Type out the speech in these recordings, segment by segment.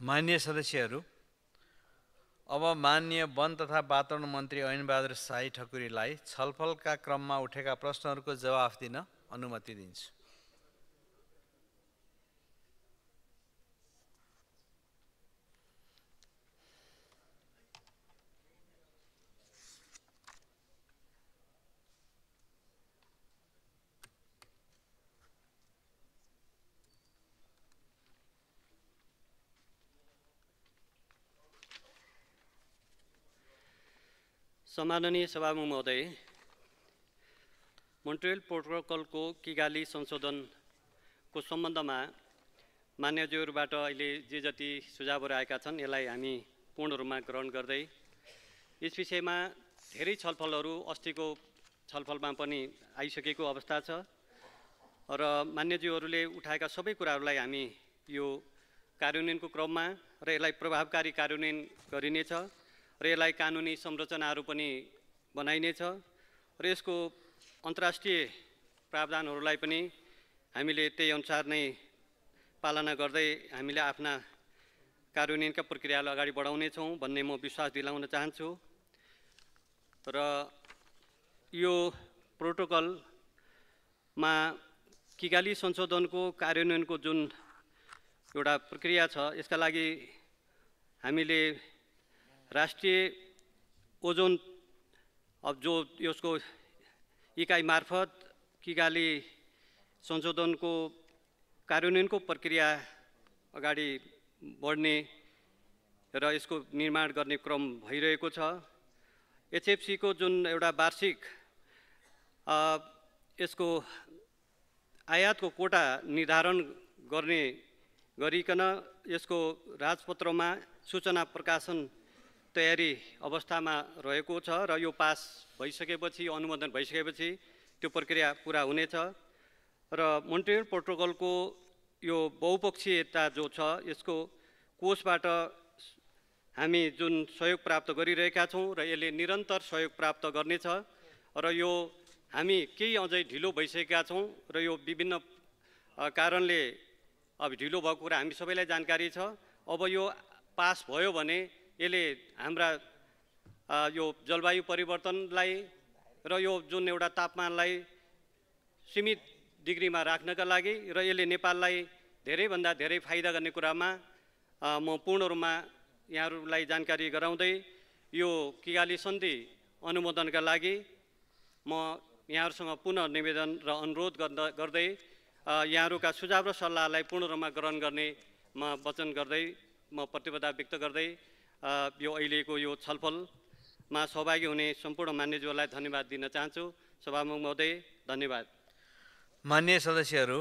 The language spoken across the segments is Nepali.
माननीय सदस्यहरू, अब माननीय वन तथा वातावरण मन्त्री ऐनबहादुर शाही ठकुरीलाई छलफलका क्रममा उठेका प्रश्नहरूको जवाफ दिन अनुमति दिन्छु। सम्माननीय सभामुख महोदय, मोन्ट्रियल प्रोटोकलको किगाली संशोधनको सम्बन्धमा मान्यज्यूबाट अहिले जे जति सुझावहरू आएका छन् यसलाई हामी पूर्ण रूपमा ग्रहण गर्दै यस विषयमा धेरै छलफलहरू अस्तिको छलफलमा पनि आइसकेको अवस्था छ र मान्यज्यूहरूले उठाएका सबै कुराहरूलाई हामी यो कार्यान्वयनको क्रममा र यसलाई प्रभावकारी कार्यान्वयन गरिनेछ र यसलाई कानुनी संरचनाहरू पनि बनाइनेछ र यसको अन्तर्राष्ट्रिय प्रावधानहरूलाई पनि हामीले त्यही अनुसार नै पालना गर्दै हामीले आफ्ना कार्यान्वयनका प्रक्रियालाई अगाडि बढाउनेछौँ भन्ने म विश्वास दिलाउन चाहन्छु। र यो प्रोटोकलमा किगाली संशोधनको कार्यान्वयनको जुन एउटा प्रक्रिया छ यसका लागि हामीले राष्ट्रिय ओजोन अब जो यसको इकाइ मार्फत किगाली संशोधनको कार्यान्वयनको प्रक्रिया अगाडि बढ्ने र यसको निर्माण गर्ने क्रम भइरहेको छ। एचएफसीको जुन एउटा वार्षिक यसको आयातको कोटा निर्धारण गर्ने गरिकन यसको राजपत्रमा सूचना प्रकाशन तयारी अवस्थामा रहेको छ र यो पास भइसकेपछि अनुमोदन भइसकेपछि त्यो प्रक्रिया पुरा हुनेछ र मोन्ट्रियल प्रोटोकलको यो बहुपक्षीयता जो छ यसको कोषबाट हामी जुन सहयोग प्राप्त गरिरहेका छौँ र यसले निरन्तर सहयोग प्राप्त गर्नेछ र यो हामी केही अझै ढिलो भइसकेका छौँ र यो विभिन्न कारणले अब ढिलो भएको कुरा हामी सबैलाई जानकारी छ। अब यो पास भयो भने यसले हाम्रा यो जलवायु परिवर्तनलाई र यो जुन एउटा तापमानलाई सीमित डिग्रीमा राख्नका लागि र यसले नेपाललाई धेरैभन्दा धेरै फाइदा गर्ने कुरामा म पूर्ण रूपमा यहाँहरूलाई जानकारी गराउँदै यो किगाली सन्धि अनुमोदनका लागि म यहाँहरूसँग पुनः निवेदन र अनुरोध गर्दै यहाँहरूका सुझाव र सल्लाहलाई पूर्ण रूपमा ग्रहण गर्ने म वचन गर्दै म प्रतिबद्धता व्यक्त गर्दै यो अहिलेको यो छलफलमा सहभागी हुने सम्पूर्ण मान्यज्यूहरूलाई धन्यवाद दिन चाहन्छु। सभामुख महोदय, धन्यवाद। माननीय सदस्यहरू,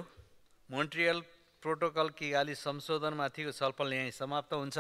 मोन्ट्रियल प्रोटोकल किगाली संशोधनमाथिको छलफल यहीँ समाप्त हुन्छ।